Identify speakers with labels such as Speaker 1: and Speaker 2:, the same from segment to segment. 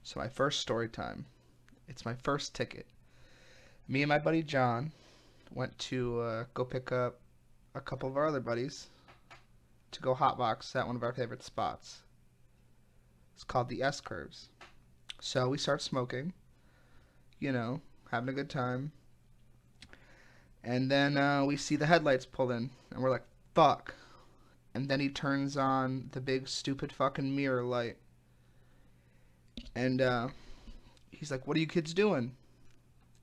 Speaker 1: So my first story time. It's my first ticket. Me and my buddy John went to go pick up a couple of our other buddies to go hotbox at one of our favorite spots. It's called the S Curves. So we start smoking, you know, having a good time, and then we see the headlights pull in, and we're like, "Fuck!" And then he turns on the big stupid fucking mirror light, and he's like, "What are you kids doing?"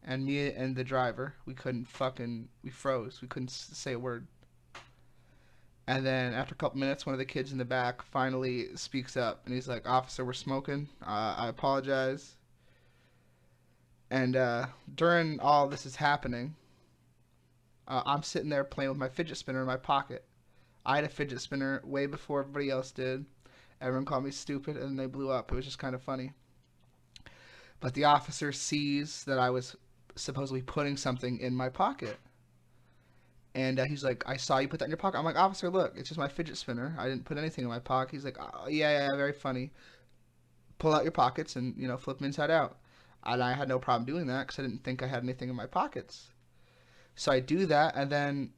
Speaker 1: And me and the driver, we froze. We couldn't say a word. And then after a couple minutes, one of the kids in the back finally speaks up, and he's like, "Officer, we're smoking. I apologize." And during all this is happening, I'm sitting there playing with my fidget spinner in my pocket. I had a fidget spinner way before everybody else did. Everyone called me stupid, and they blew up. It was just kind of funny. But the officer sees that I was supposedly putting something in my pocket. And he's like, "I saw you put that in your pocket." I'm like, "Officer, look, it's just my fidget spinner. I didn't put anything in my pocket." He's like, "Oh, yeah, yeah, very funny. Pull out your pockets and, flip them inside out." And I had no problem doing that because I didn't think I had anything in my pockets. So I do that, and then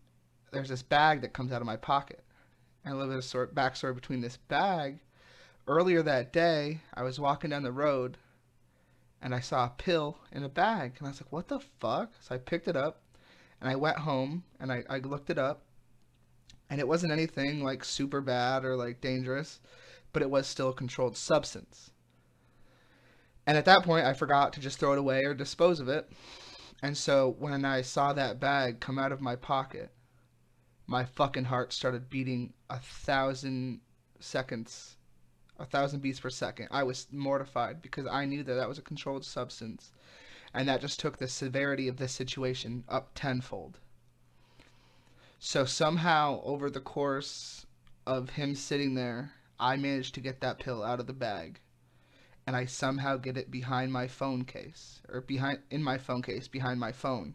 Speaker 1: there's this bag that comes out of my pocket. And a little bit of backstory between this bag. Earlier that day, I was walking down the road, and I saw a pill in a bag. And I was like, "What the fuck?" So I picked it up, and I went home, and I looked it up. And it wasn't anything like super bad or like dangerous, but it was still a controlled substance. And at that point, I forgot to just throw it away or dispose of it. And so when I saw that bag come out of my pocket, my fucking heart started beating 1,000 seconds, 1,000 beats per second. I was mortified because I knew that that was a controlled substance, and that just took the severity of this situation up tenfold. So somehow, over the course of him sitting there, I managed to get that pill out of the bag, and I somehow get it behind my phone case, or behind in my phone case behind my phone.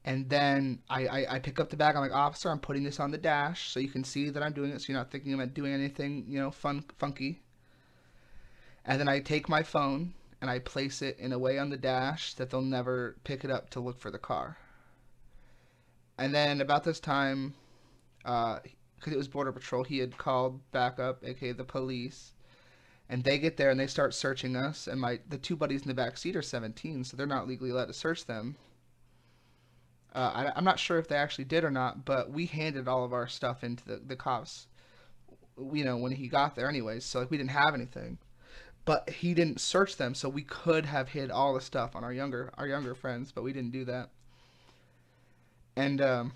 Speaker 1: And then I pick up the bag. I'm like, "Officer, I'm putting this on the dash so you can see that I'm doing it, so you're not thinking I'm doing anything, funky." And then I take my phone and I place it in a way on the dash that they'll never pick it up to look for the car. And then about this time, because it was Border Patrol, he had called backup, aka the police, and they get there and they start searching us. And the two buddies in the back seat are 17, so they're not legally allowed to search them. I'm not sure if they actually did or not, but we handed all of our stuff into the cops. When he got there, anyways. So like we didn't have anything, but he didn't search them, so we could have hid all the stuff on our younger friends, but we didn't do that. And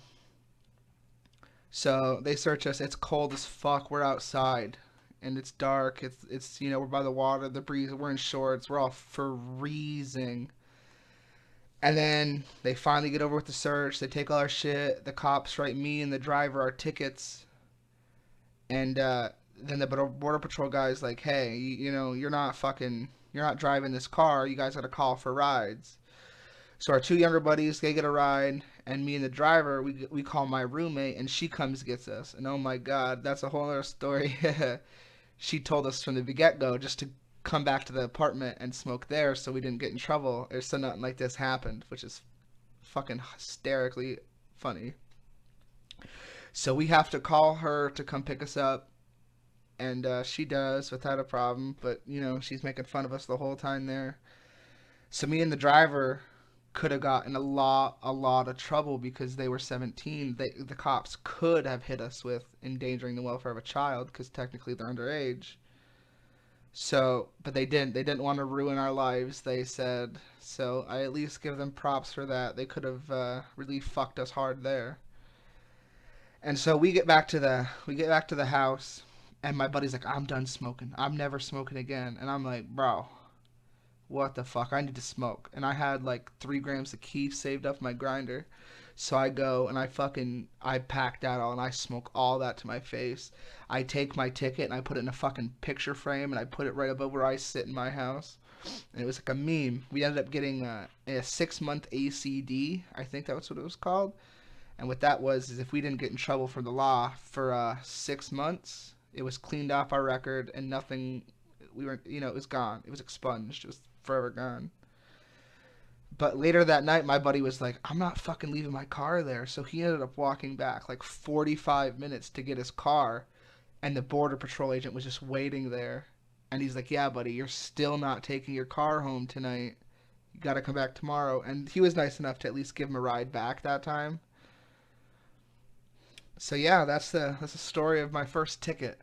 Speaker 1: so they search us. It's cold as fuck. We're outside, and it's dark. It's we're by the water, the breeze. We're in shorts. We're all freezing. And then they finally get over with the search. They take all our shit. The cops write me and the driver our tickets. And then the border patrol guy's like, "Hey, you're not driving this car. You guys got to call for rides." So our two younger buddies, they get a ride, and me and the driver, we call my roommate, and she comes gets us. And oh my god, that's a whole other story. She told us from the get go just to come back to the apartment and smoke there, so we didn't get in trouble, or so nothing like this happened, which is fucking hysterically funny. So we have to call her to come pick us up, and she does without a problem. But she's making fun of us the whole time there. So me and the driver could have gotten a lot of trouble because they were 17. The cops could have hit us with endangering the welfare of a child because technically they're underage. So, but they didn't. They didn't want to ruin our lives. They said. So I at least give them props for that. They could have really fucked us hard there. And so we get back to the house, and my buddy's like, "I'm done smoking. I'm never smoking again." And I'm like, "Bro, what the fuck? I need to smoke." And I had like 3 grams of keef saved up my grinder. So I go and I pack that all and I smoke all that to my face. I take my ticket and I put it in a fucking picture frame and I put it right above where I sit in my house. And it was like a meme. We ended up getting a 6 month ACD. I think that's what it was called. And what that was is if we didn't get in trouble for the law for 6 months, it was cleaned off our record and nothing we were, it was gone. It was expunged. It was forever gone. But later that night, my buddy was like, I'm not fucking leaving my car there. So he ended up walking back like 45 minutes to get his car. And the Border Patrol agent was just waiting there. And he's like, yeah, buddy, you're still not taking your car home tonight. You got to come back tomorrow. And he was nice enough to at least give him a ride back that time. So yeah, that's the story of my first ticket.